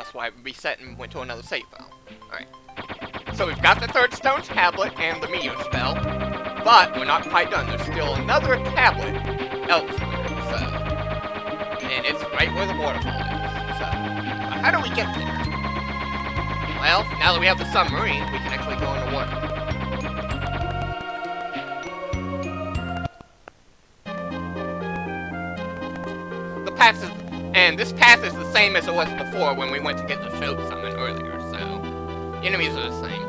that's why we reset and went to another save file. Alright. So we've got the third stone tablet and the meteor spell, but we're not quite done. There's still another tablet elsewhere, so... And it's right where the waterfall is, so... How do we get there? Well, now that we have the submarine, we can actually go into water. The path is... And this path is the same as it was before when we went to get the show summon earlier, so... The enemies are the same.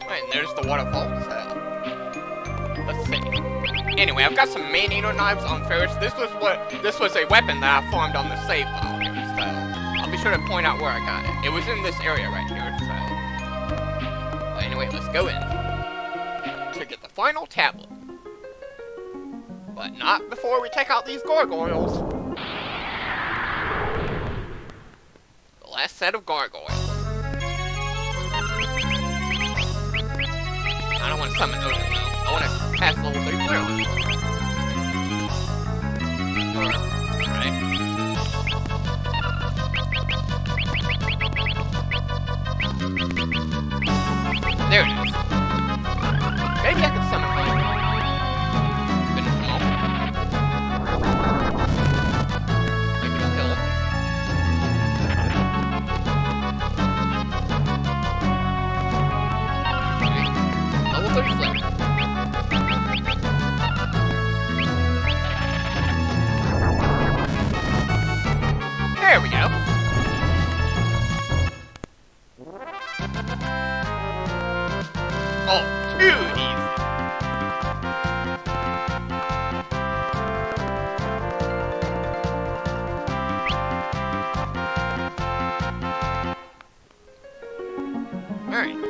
And there's the waterfall, so... Let's see. Anyway, I've got some man-eater knives on Ferris. This was a weapon that I farmed on the save file here, so... I'll be sure to point out where I got it. It was in this area right here, so... But anyway, let's go in. To get the final tablet. But not before we take out these gargoyles. The last set of gargoyles. I don't want to summon those, though. I want to pass level 3 clear on them. Alright. There it is. Maybe I can summon one. Finish them off. Maybe it'll kill them. Level 3 flare. There we go. Oh, too easy. Alright.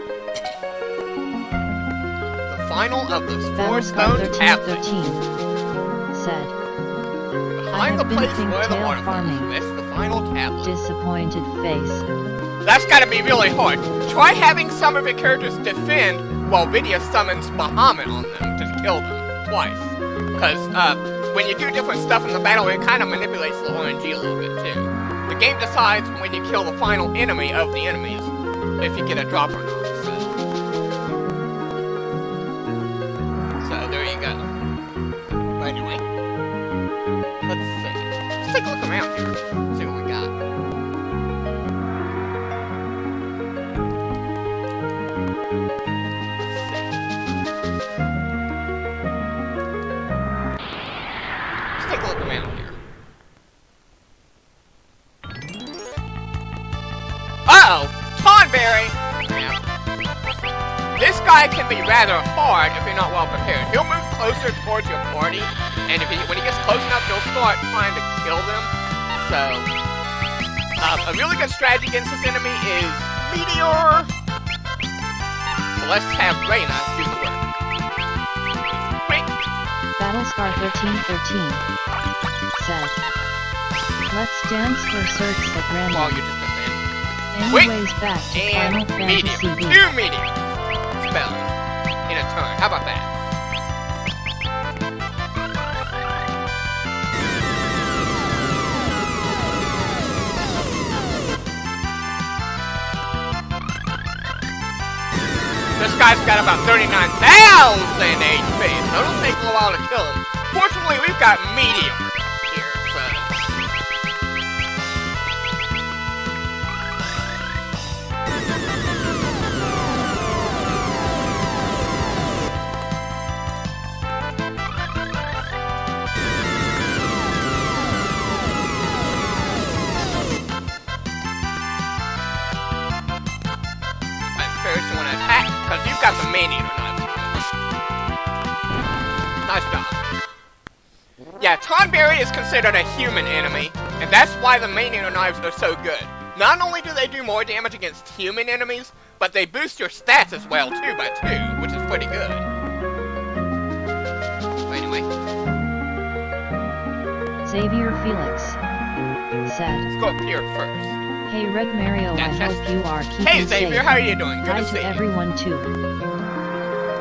Final of the 4 stone tablets. Said. Behind the place where the waterfall is, that's the final tablet. Disappointed face. That's gotta be really hard. Try having some of your characters defend while Vidya summons Bahamut on them to kill them twice. Because, when you do different stuff in the battle, it kind of manipulates the RNG a little bit too. The game decides when you kill the final enemy of the enemies if you get a drop or not. So there you go. But anyway, let's see. Let's take a look around here. See what we got. Let's take a look around here. Uh-oh! Tonberry! This guy can be rather hard if you're not well prepared. He'll move closer towards your party, and when he gets close enough, he'll start trying to kill them. So, a really good strategy against this enemy is Meteor. So let's have Reyna do the work. Quick. Battlescar 1313 said, "Let's dance for search for Granny." While you just defend. Anyways, back to Final And Fantasy medium. V. 2 medium spells in a turn. How about that? This guy's got about 39,000 HP, so it'll take a while to kill him. Fortunately, we've got medium here, so... First, you want to attack, because you've got the man-eater knife. Yeah, Tonberry is considered a human enemy, and that's why the Maneater knives are so good. Not only do they do more damage against human enemies, but they boost your stats as well, too, by 2, which is pretty good. Anyway. Xavier Felix said, Let's go up here first. Hey Red Mario, I hope you are keeping safe. Hey Xavier, how are you doing? Good Hi to see you. to everyone too.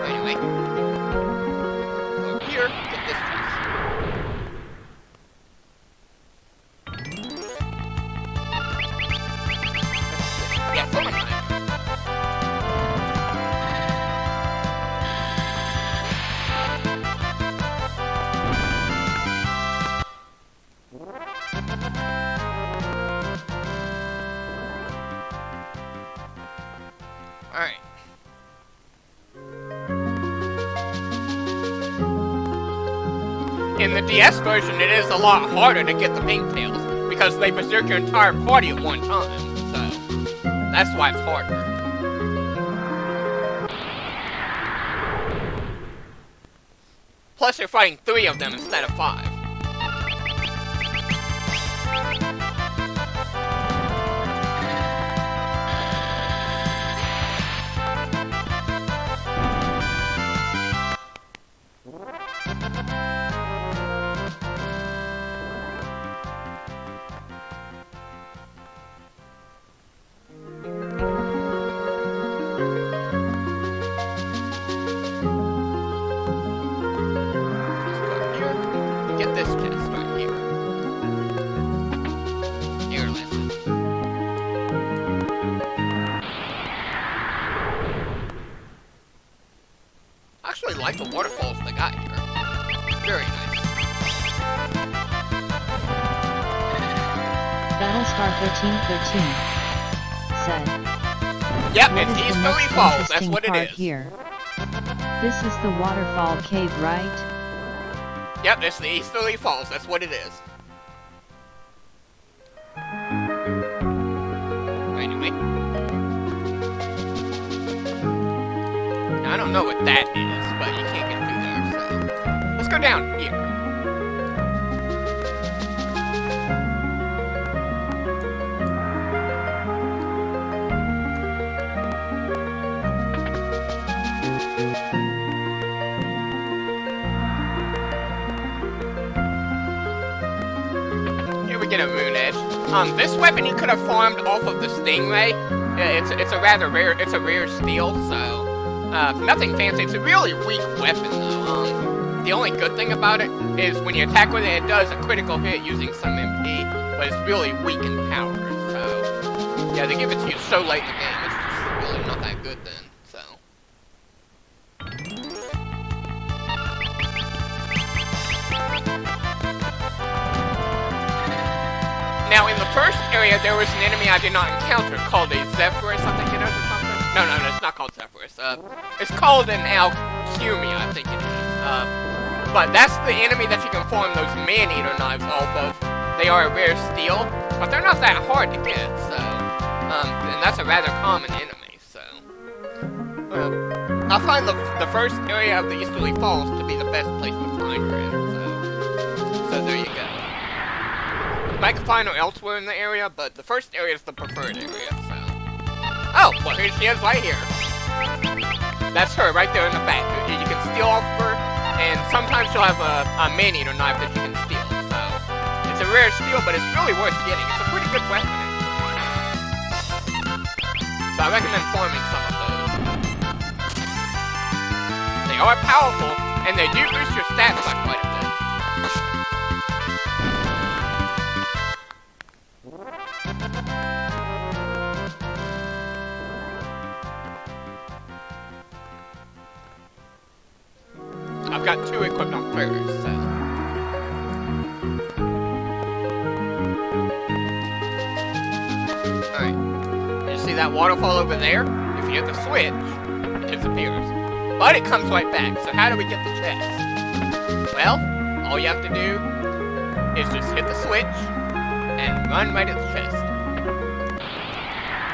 Anyway. Go up here, get this piece. Yeah, someone might. Alright. In the DS version, it is a lot harder to get the pigtails, because they berserk your entire party at one time, so that's why it's harder. Plus, you're fighting 3 of them instead of 5. Get this chest right here. Here, listen. I actually like the waterfalls they got here. Very nice. Battlestar 1313 said, Yep, what it's is the Easterly most Falls, that's interesting what it part is. here? This is the waterfall cave, right? Yep, it's the Easterly Falls, that's what it is. Anyway. Now, I don't know what that is, but you can't get through there, so... Let's go down here. We get a moon edge. This weapon you could have farmed off of the Stingray. It's a rather rare, it's a rare steel, so nothing fancy. It's a really weak weapon though. The only good thing about it is when you attack with it, it does a critical hit using some MP, but it's really weak in power. So yeah, they give it to you so late in the game, it's just really not that good then. So. Now, in the first area, there was an enemy I did not encounter called a Zephyrus, I think it is, or something. No, it's not called Zephyrus. It's called an Alcuimia, I think it is. But that's the enemy that you can form those man-eater knives off of. They are a rare steel, but they're not that hard to get, so... and that's a rather common enemy, so... I find the first area of the Easterly Falls to be the best place to find her in, so there you go. I can find her elsewhere in the area, but the first area is the preferred area, so... Oh, well here she is right here. That's her right there in the back. You can steal off of her, and sometimes she'll have a man-eater knife that you can steal, so... It's a rare steal, but it's really worth getting. It's a pretty good weapon, actually. So I recommend farming some of those. They are powerful, and they do boost your stats by quite a bit. I've got 2 equipped on first, so... Alright. You see that waterfall over there? If you hit the switch, it disappears. But it comes right back, so how do we get the chest? Well, all you have to do is just hit the switch and run right at the chest.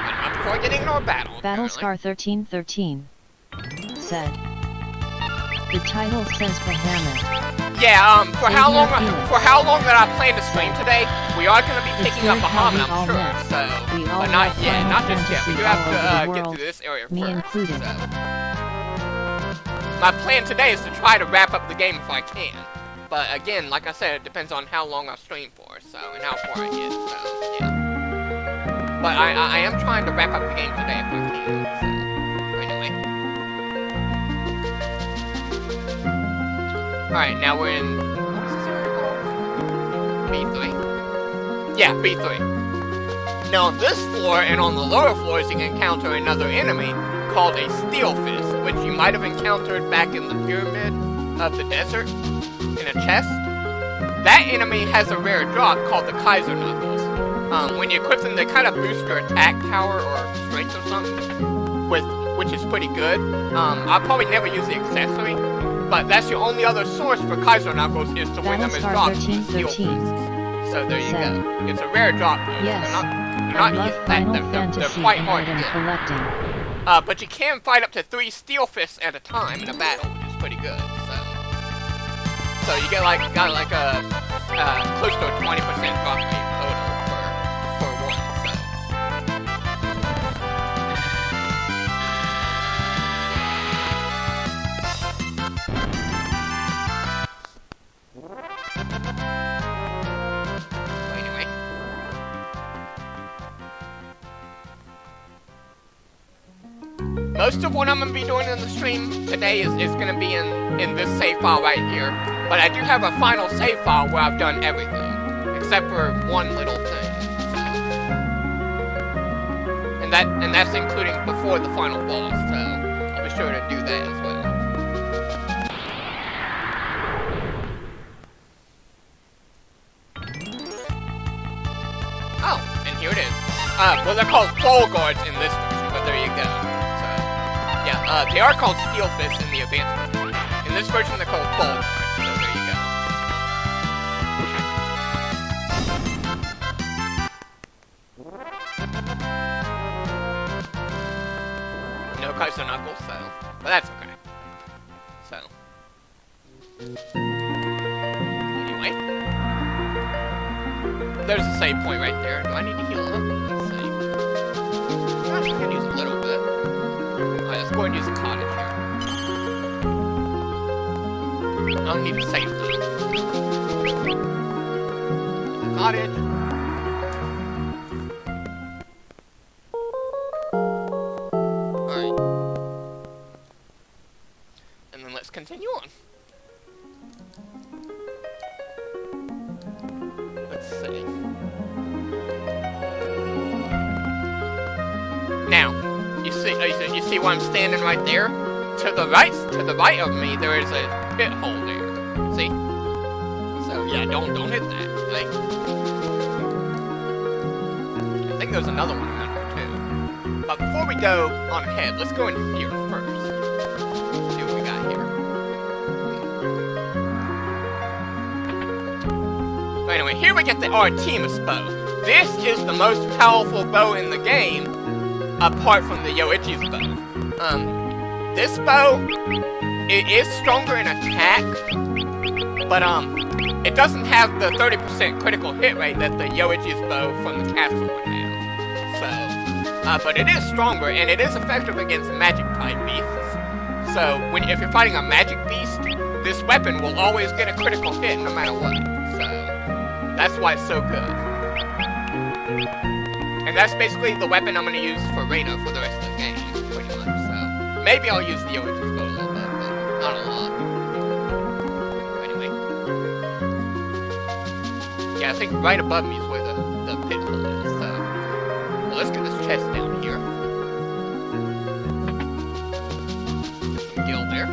But not before getting into a battle. Battlestar 1313 said, The title says Bahamut. Yeah, for how long Felix. that I plan to stream today, we are going to be picking up Bahamut, I'm sure. met. So, We all but not love yet, Final not just yet. We Fantasy do have all to over the get world, through this area me first. included. So. My plan today is to try to wrap up the game if I can. But again, like I said, it depends on how long I stream for, so, and how far I get, so, yeah. But I am trying to wrap up the game today if I can, so, anyway. Alright, now we're in, what's this area called? B3? Yeah, B3. Now on this floor and on the lower floors you can encounter another enemy called a Steel Fist, which you might have encountered back in the Pyramid of the Desert, in a chest. That enemy has a rare drop called the Kaiser Knuckles. When you equip them, they kind of boost your attack power or strength or something, which is pretty good. I'll probably never use the accessory, but that's your only other source for Kaiser Knuckles is to win them as drops from the Steel Fists. So there you go. It's a rare drop though. Yes, So I love Final Fantasy they're quite hard to item get. collecting. But you can fight up to 3 Steel Fists at a time in a battle, which is pretty good. So you get got like a close to a 20% drop rate total for one. So. Anyway. Most of what I'm going to be doing in the stream today is going to be in this save file right here. But I do have a final save file where I've done everything. Except for one little thing. So. And that's including before the final boss. So I'll be sure to do that as well. Oh, and here it is. Well, they're called Fall Guards in this version, but there you go. Yeah, they are called Steel Fists in the advanced version. In this version, they're called Fall Guards, so there you go. No Kaiser Knuckles, so... But that's okay. So... Anyway. There's a save point right there. Do I need to heal up? Let's see. I think I can use a little bit. Alright, let's go and use a cottage here. I don't need to save though. Cottage. Alright. And then let's continue on. Let's see. Now, you see where I'm standing right there? To the right of me, there is a pit hole there. See? So yeah, don't hit that. See? I think there's another one around here too. But before we go on ahead, let's go in here first. See what we got here. But anyway, here we get the Artemis bow. This is the most powerful bow in the game, apart from the Yoichi's bow. This bow, it is stronger in attack, but it doesn't have the 30% critical hit rate that the Yoichi's bow from the castle would have. So, but it is stronger, and it is effective against magic type beasts. So, if you're fighting a magic beast, this weapon will always get a critical hit no matter what. So, that's why it's so good. And that's basically the weapon I'm going to use for Reina for the rest of the game, pretty much. So, maybe I'll use the Yoichi's bow a little bit, but not a lot. Anyway. Yeah, I think right above me is where the pit hole is, so... Well, let's get this chest down here. Some gil there.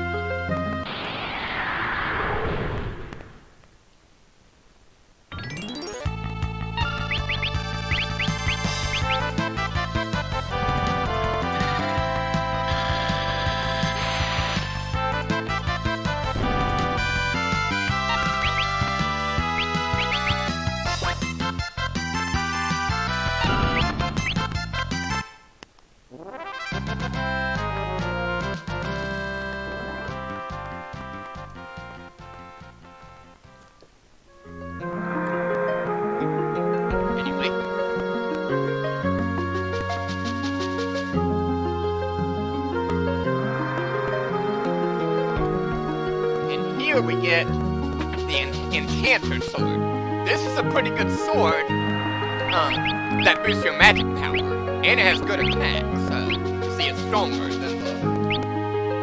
here we get the Enchanter Sword. This is a pretty good sword that boosts your magic power, and it has good attacks. You see, it's stronger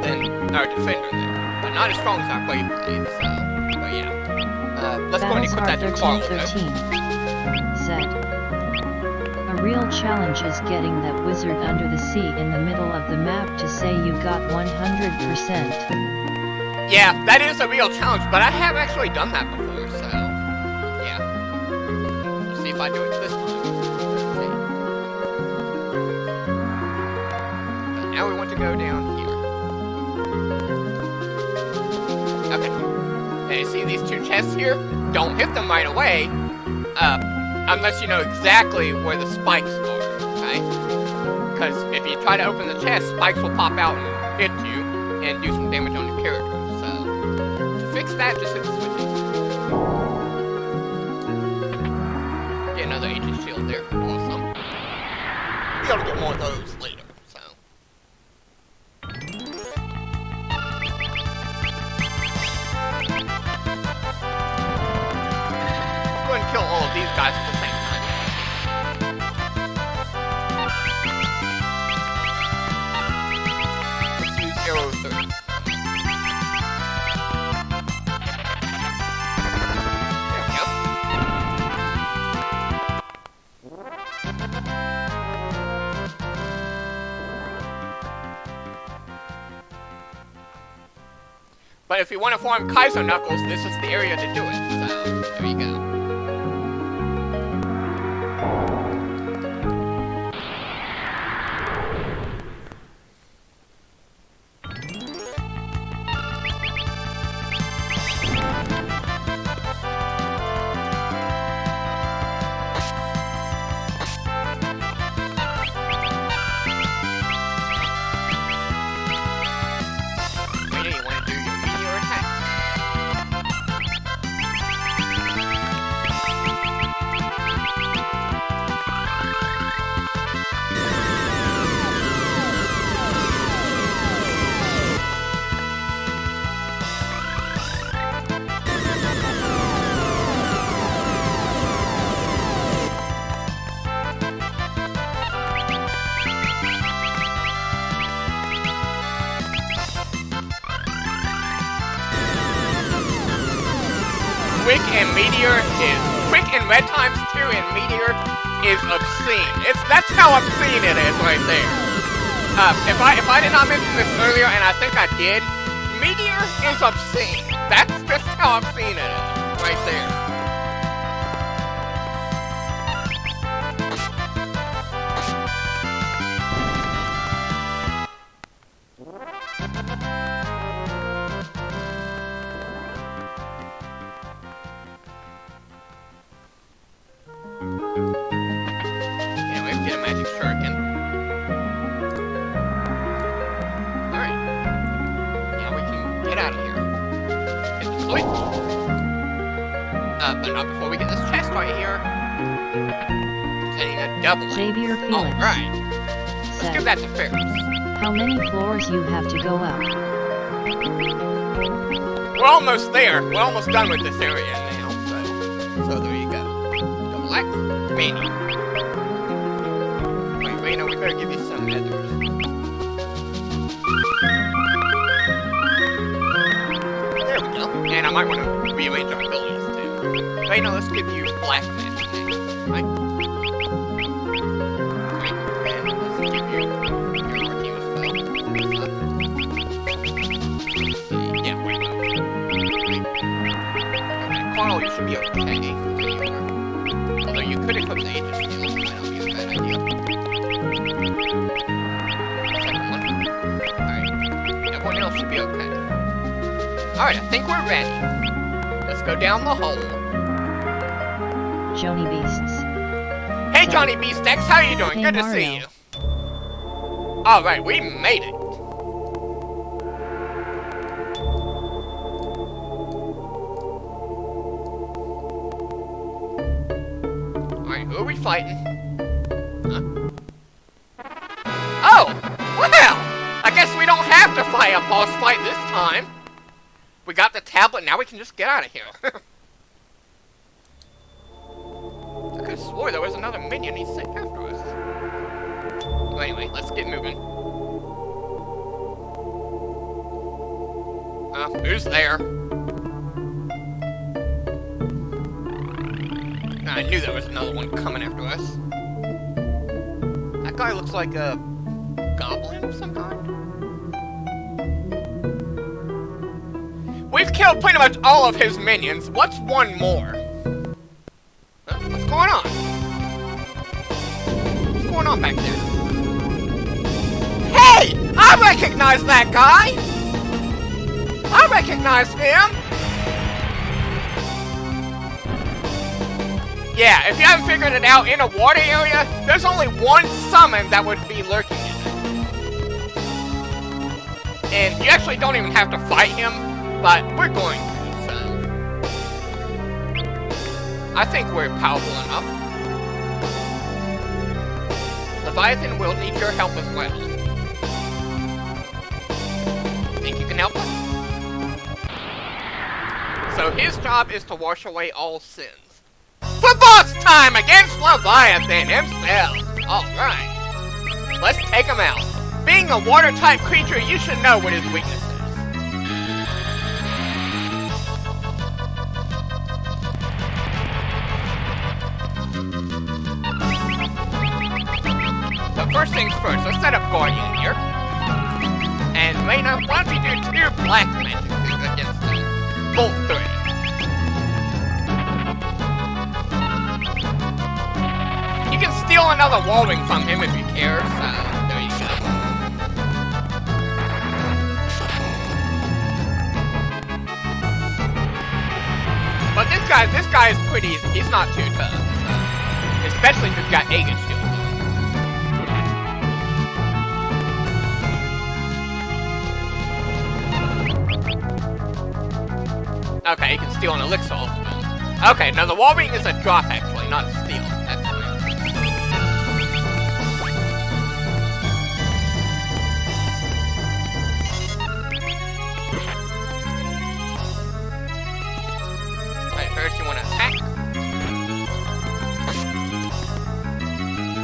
than our defender there, but not as strong as our Blade Blade. So, but yeah, let's go and equip that to Carl. 1313 said, "A real challenge is getting that wizard under the sea in the middle of the map to say you got 100%. Yeah, that is a real challenge, but I have actually done that before, so yeah. Let's see if I do it this time. Let's see. But now we want to go down here. Okay. And you see these two chests here? Don't hit them right away, unless you know exactly where the spikes are, okay? Because if you try to open the chest, spikes will pop out and hit you and do some damage on your character. Fix that, just hit the switches. Get another Aegis shield there. Awesome. Be able to get more of those later, so. Let's go ahead and kill all of these guys at the same time. Let's use arrow 30. But if you want to form Kaiser Knuckles, this is the area to do it. So, there you go. Quick and red times 2 and Meteor is obscene. That's how obscene it is right there. If I did not mention this earlier, and I think I did, Meteor is obscene. That's just how obscene it is right there. But not before we get this chest right here. Containing a double. Xavier Felix. Alright. Let's give that to Ferris. How many floors you have to go up? We're almost there. We're almost done with this area now, so there you go. Double X. Mania. Wait, Reno, we better give you some others. There we go. And I might want to rearrange our abilities. Right now, let's give you black magic, right? And let's give you your Arcane spell. Let's see. Yeah, wait. Okay, Carl, you should be okay. There you are. Although you could equip the Aegis shield, might not be a bad idea. Second one. Alright. Everyone else should be okay. Alright, I think we're ready. Let's go down the hole. Johnny Beasts. Hey Johnny Beastex, how you doing? Hey, Good to Mario. see you. Alright, we made it. Alright, who are we fighting? Huh? Oh! Well! I guess we don't have to fight a boss fight this time. We got the tablet, now we can just get out of here. I could have swore there was another minion he sent after us. Well, anyway, let's get moving. Who's there? I knew there was another one coming after us. That guy looks like a goblin of some kind. We've killed pretty much all of his minions. What's one more? What's going on? What's going on back there? Hey! I recognize that guy! I recognize him! Yeah, if you haven't figured it out, in a water area, there's only one summon that would be lurking in it. And you actually don't even have to fight him, but we're going to, so... I think we're powerful enough. Leviathan will need your help as well. Think you can help us? So his job is to wash away all sins. For boss time against Leviathan himself! Alright. Let's take him out. Being a water-type creature, you should know what his weakness is. But first things first, let's set up Guardian here. And Reina, why don't you do 2 black magic against him? Bolt 3. You can steal another wall ring from him if you care, so there you go. But this guy is pretty easy. He's not too tough. Especially if you've got Aegis shield. Okay, you can steal an elixir off of him. Okay, now the wall ring is a drop actually, not a steal. That's fine. Alright, first you want to attack.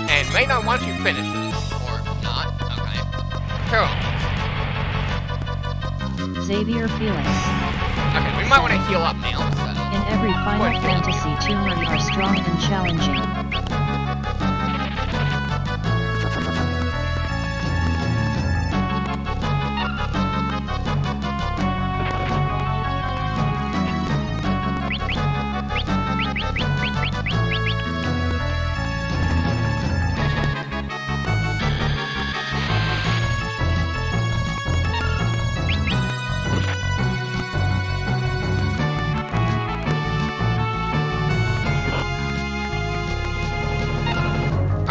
And Reina, why don't you finish him? Or not? Okay. Carol. Xavier Felix. Okay, we might want to heal up now, so... In every Final Fantasy tumor you are strong and challenging.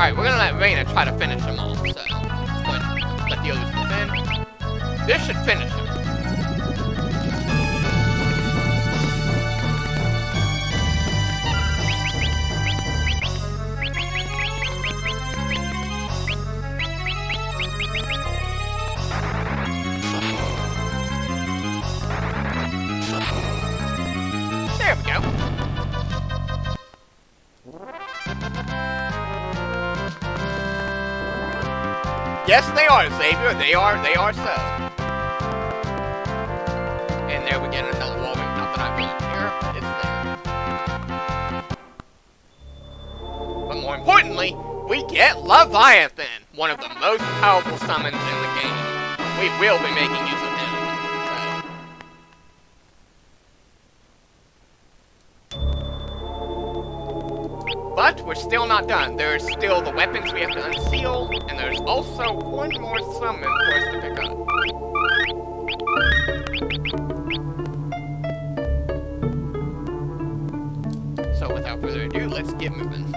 Alright, we're gonna let Reina try to finish him off, so... let's go ahead and let the others defend. This should finish him. There we go. Yes, they are, Xavier. They are so. And there we get another wall ring. Not that I really care, but it's there. But more importantly, we get Leviathan, one of the most powerful summons in the game. We will be making use of him. But we're still not done. There's still the weapons we have to unseal, and there's also one more summon for us to pick up. So without further ado, let's get moving.